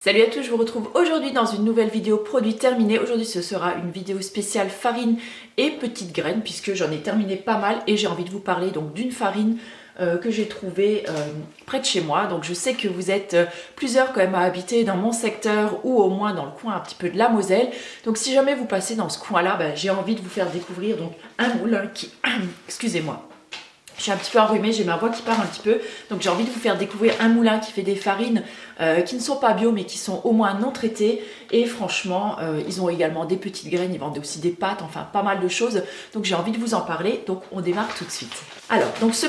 Salut à tous, je vous retrouve aujourd'hui dans une nouvelle vidéo produit terminé. Aujourd'hui ce sera une vidéo spéciale farine et petites graines puisque j'en ai terminé pas mal et j'ai envie de vous parler donc d'une farine que j'ai trouvée près de chez moi. Donc je sais que vous êtes plusieurs quand même à habiter dans mon secteur ou au moins dans le coin un petit peu de la Moselle. Donc si jamais vous passez dans ce coin là, j'ai envie de vous faire découvrir donc un moulin qui... Excusez-moi. Je suis un petit peu enrhumée, j'ai ma voix qui part un petit peu, donc j'ai envie de vous faire découvrir un moulin qui fait des farines qui ne sont pas bio mais qui sont au moins non traitées. Et franchement, ils ont également des petites graines, ils vendent aussi des pâtes, enfin pas mal de choses. Donc j'ai envie de vous en parler, donc on démarre tout de suite. Alors, donc ce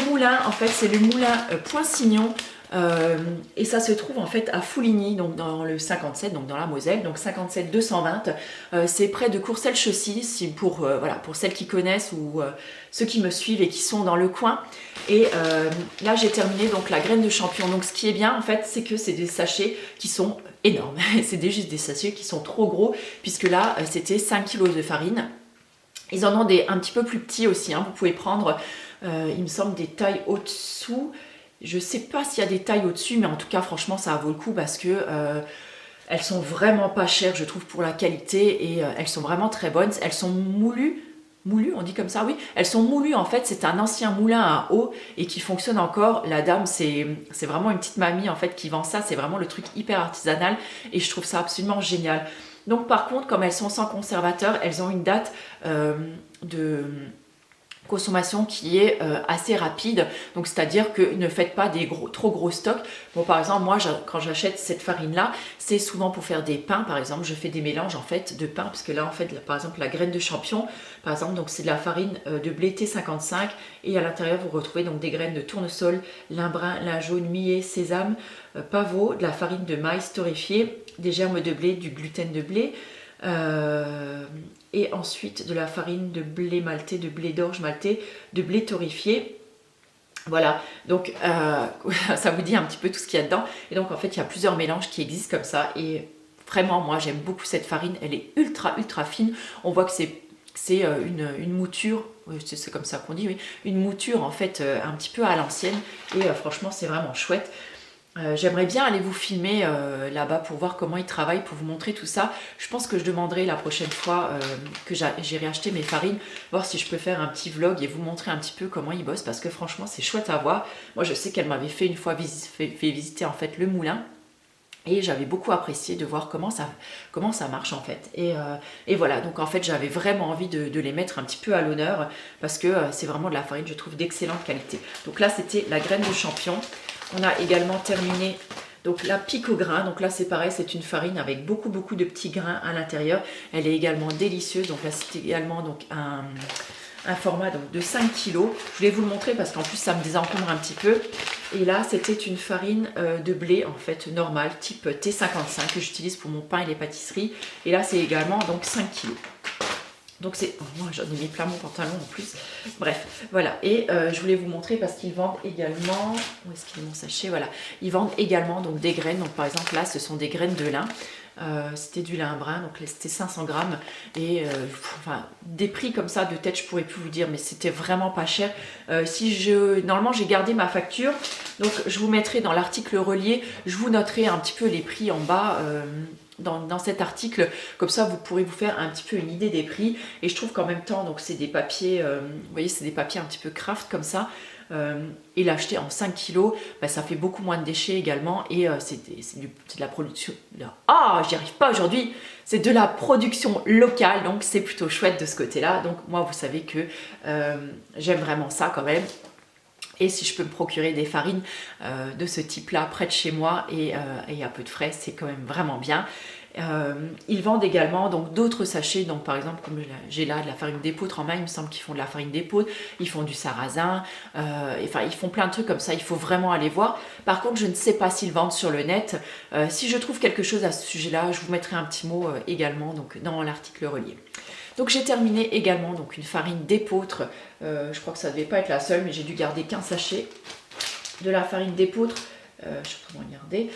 moulin, en fait, c'est le moulin Poinsignon. Et ça se trouve en fait à Fouligny, donc dans le 57, donc dans la Moselle, donc 57 220. C'est près de Courcelles-Chaussy, pour celles qui connaissent ou ceux qui me suivent et qui sont dans le coin. Et là j'ai terminé donc la graine de champion. Donc ce qui est bien en fait, c'est que c'est des sachets qui sont énormes. C'est juste des sachets qui sont trop gros, puisque là c'était 5 kg de farine. Ils en ont des un petit peu plus petits aussi, hein. Vous pouvez prendre, il me semble, des tailles au-dessous. Je ne sais pas s'il y a des tailles au-dessus, mais en tout cas, franchement, ça vaut le coup parce que elles sont vraiment pas chères, je trouve, pour la qualité. Et elles sont vraiment très bonnes. Elles sont moulues. Moulues, on dit comme ça, oui. Elles sont moulues, en fait. C'est un ancien moulin à eau et qui fonctionne encore. La dame, c'est vraiment une petite mamie, en fait, qui vend ça. C'est vraiment le truc hyper artisanal et je trouve ça absolument génial. Donc, par contre, comme elles sont sans conservateur, elles ont une date de consommation qui est assez rapide, donc c'est à dire que ne faites pas des trop gros stocks. Bon, par exemple, moi quand j'achète cette farine là, c'est souvent pour faire des pains. Par exemple, je fais des mélanges en fait de pain, parce que là en fait par exemple la graine de champion, par exemple, donc c'est de la farine de blé T55 et à l'intérieur vous retrouvez donc des graines de tournesol, lin brun, lin jaune, millet, sésame, pavot, de la farine de maïs torréfié, des germes de blé, du gluten de blé, et ensuite de la farine de blé maltais, de blé d'orge maltais, de blé torréfié. Voilà, donc ça vous dit un petit peu tout ce qu'il y a dedans. Et donc en fait, il y a plusieurs mélanges qui existent comme ça. Et vraiment, moi j'aime beaucoup cette farine. Elle est ultra fine. On voit que c'est une mouture, c'est comme ça qu'on dit, oui, une mouture en fait un petit peu à l'ancienne. Et franchement, c'est vraiment chouette. J'aimerais bien aller vous filmer là-bas pour voir comment ils travaillent, pour vous montrer tout ça. Je pense que je demanderai la prochaine fois que j'irai acheter mes farines, voir si je peux faire un petit vlog et vous montrer un petit peu comment ils bossent, parce que franchement c'est chouette à voir. Moi je sais qu'elle m'avait fait une fois fait visiter en fait le moulin. Et j'avais beaucoup apprécié de voir comment ça marche en fait. Et voilà, donc en fait j'avais vraiment envie de les mettre un petit peu à l'honneur, parce que c'est vraiment de la farine, je trouve, d'excellente qualité. Donc là c'était la graine de champion. On a également terminé donc la pique au grain. Donc là c'est pareil, c'est une farine avec beaucoup de petits grains à l'intérieur. Elle est également délicieuse. Donc là c'est également donc un format donc de 5 kg. Je voulais vous le montrer parce qu'en plus ça me désencombre un petit peu. Et là c'était une farine de blé en fait normale, type T55, que j'utilise pour mon pain et les pâtisseries. Et là c'est également donc 5 kg. Donc c'est... Oh, moi j'en ai mis plein mon pantalon en plus. Bref, voilà. Et je voulais vous montrer parce qu'ils vendent également... Où est-ce qu'il est mon sachet? Voilà. Ils vendent également donc des graines. Donc par exemple là ce sont des graines de lin. C'était du lin brun, donc c'était 500 grammes. Et enfin, des prix comme ça de tête je pourrais plus vous dire, mais c'était vraiment pas cher. Normalement j'ai gardé ma facture, donc je vous mettrai dans l'article relié, je vous noterai un petit peu les prix en bas dans cet article, comme ça vous pourrez vous faire un petit peu une idée des prix. Et je trouve qu'en même temps, donc c'est des papiers, vous voyez, c'est des papiers un petit peu craft comme ça, et l'acheter en 5 kg, ça fait beaucoup moins de déchets également. Et c'est de la production, j'y arrive pas aujourd'hui, c'est de la production locale, donc c'est plutôt chouette de ce côté là. Donc moi vous savez que j'aime vraiment ça quand même. Et si je peux me procurer des farines de ce type-là près de chez moi et à peu de frais, c'est quand même vraiment bien. Ils vendent également donc d'autres sachets, donc par exemple comme j'ai là de la farine d'épeautre en main, il me semble qu'ils font de la farine d'épeautre, ils font du sarrasin, enfin ils font plein de trucs comme ça, il faut vraiment aller voir. Par contre je ne sais pas s'ils vendent sur le net. Si je trouve quelque chose à ce sujet-là, je vous mettrai un petit mot également donc dans l'article relié. Donc j'ai terminé également donc une farine d'épeautre, je crois que ça ne devait pas être la seule, mais j'ai dû garder qu'un sachet de la farine d'épeautre, je suis en train de regarder,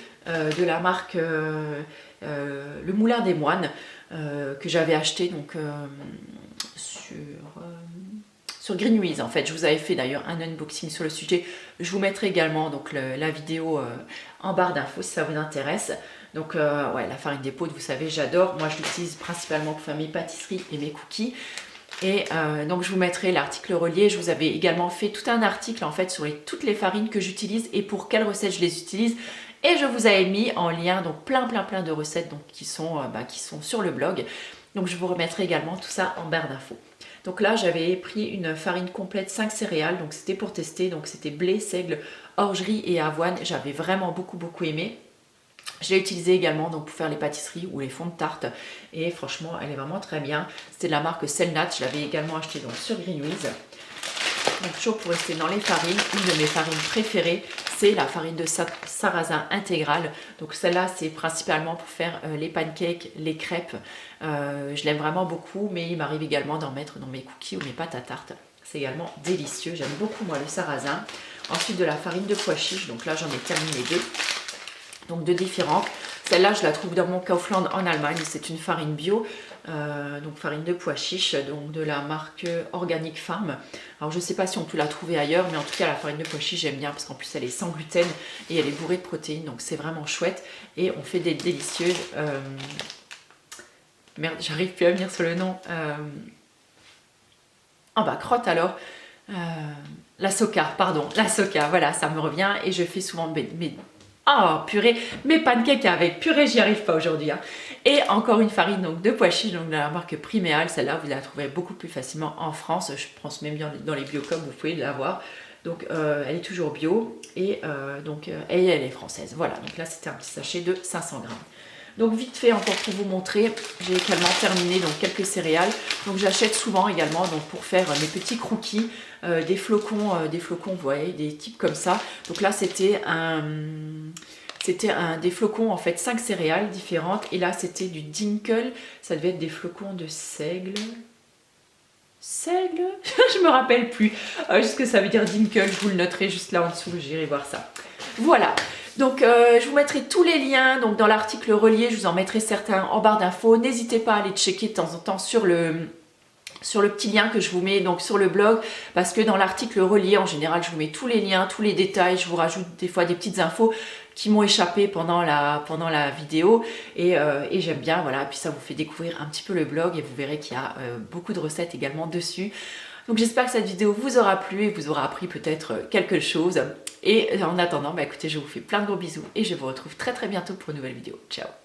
de la marque Le Moulin des Moines, que j'avais acheté donc sur Greenwiz en fait. Je vous avais fait d'ailleurs un unboxing sur le sujet. Je vous mettrai également donc la vidéo en barre d'infos si ça vous intéresse. Donc ouais, la farine d'épeautre, vous savez, j'adore. Moi, je l'utilise principalement pour faire mes pâtisseries et mes cookies. Et donc je vous mettrai l'article relié. Je vous avais également fait tout un article en fait sur toutes les farines que j'utilise et pour quelles recettes je les utilise. Et je vous avais mis en lien donc plein de recettes donc, qui sont sur le blog. Donc je vous remettrai également tout ça en barre d'infos. Donc là j'avais pris une farine complète 5 céréales, donc c'était pour tester. Donc c'était blé, seigle, orgerie et avoine. J'avais vraiment beaucoup aimé. Je l'ai utilisée également donc, pour faire les pâtisseries ou les fonds de tarte et franchement elle est vraiment très bien. C'était de la marque Selnat, je l'avais également acheté donc, sur Greenwiz. Donc toujours pour rester dans les farines, une de mes farines préférées c'est la farine de sarrasin intégrale. Donc celle-là c'est principalement pour faire les pancakes, les crêpes. Je l'aime vraiment beaucoup mais il m'arrive également d'en mettre dans mes cookies ou mes pâtes à tarte. C'est également délicieux, j'aime beaucoup moi le sarrasin. Ensuite de la farine de pois chiche, donc là j'en ai terminé 2. Donc de différentes. Celle-là, je la trouve dans mon Kaufland en Allemagne. C'est une farine bio, donc farine de pois chiche, donc de la marque Organic Farm. Alors je ne sais pas si on peut la trouver ailleurs, mais en tout cas la farine de pois chiche j'aime bien parce qu'en plus elle est sans gluten et elle est bourrée de protéines, donc c'est vraiment chouette. Et on fait des délicieuses. Merde, j'arrive plus à venir sur le nom. Ah bah crotte alors. La Soca, pardon, la Soca. Voilà, ça me revient et je fais souvent mes oh purée, mes pancakes avec purée, j'y arrive pas aujourd'hui. Hein. Et encore une farine donc, de pois chiches, donc de la marque Priméal. Celle-là, vous la trouverez beaucoup plus facilement en France. Je pense même bien dans les Biocom, vous pouvez l'avoir. Donc elle est toujours bio et elle est française. Voilà, donc là c'était un petit sachet de 500 grammes. Donc vite fait encore pour vous montrer, j'ai également terminé donc quelques céréales. Donc j'achète souvent également donc pour faire mes petits croquis, des flocons, vous voyez, des types comme ça. Donc là c'était des flocons en fait 5 céréales différentes et là c'était du Dinkel, ça devait être des flocons de seigle. Seigle je me rappelle plus ce que ça veut dire Dinkel, je vous le noterai juste là en dessous, j'irai voir ça. Voilà. Donc je vous mettrai tous les liens donc dans l'article relié, je vous en mettrai certains en barre d'infos. N'hésitez pas à aller checker de temps en temps sur le petit lien que je vous mets donc sur le blog parce que dans l'article relié en général je vous mets tous les liens, tous les détails, je vous rajoute des fois des petites infos qui m'ont échappé pendant la vidéo et j'aime bien, voilà, puis ça vous fait découvrir un petit peu le blog et vous verrez qu'il y a beaucoup de recettes également dessus. Donc j'espère que cette vidéo vous aura plu et vous aura appris peut-être quelque chose. Et en attendant, écoutez, je vous fais plein de gros bisous et je vous retrouve très bientôt pour une nouvelle vidéo. Ciao!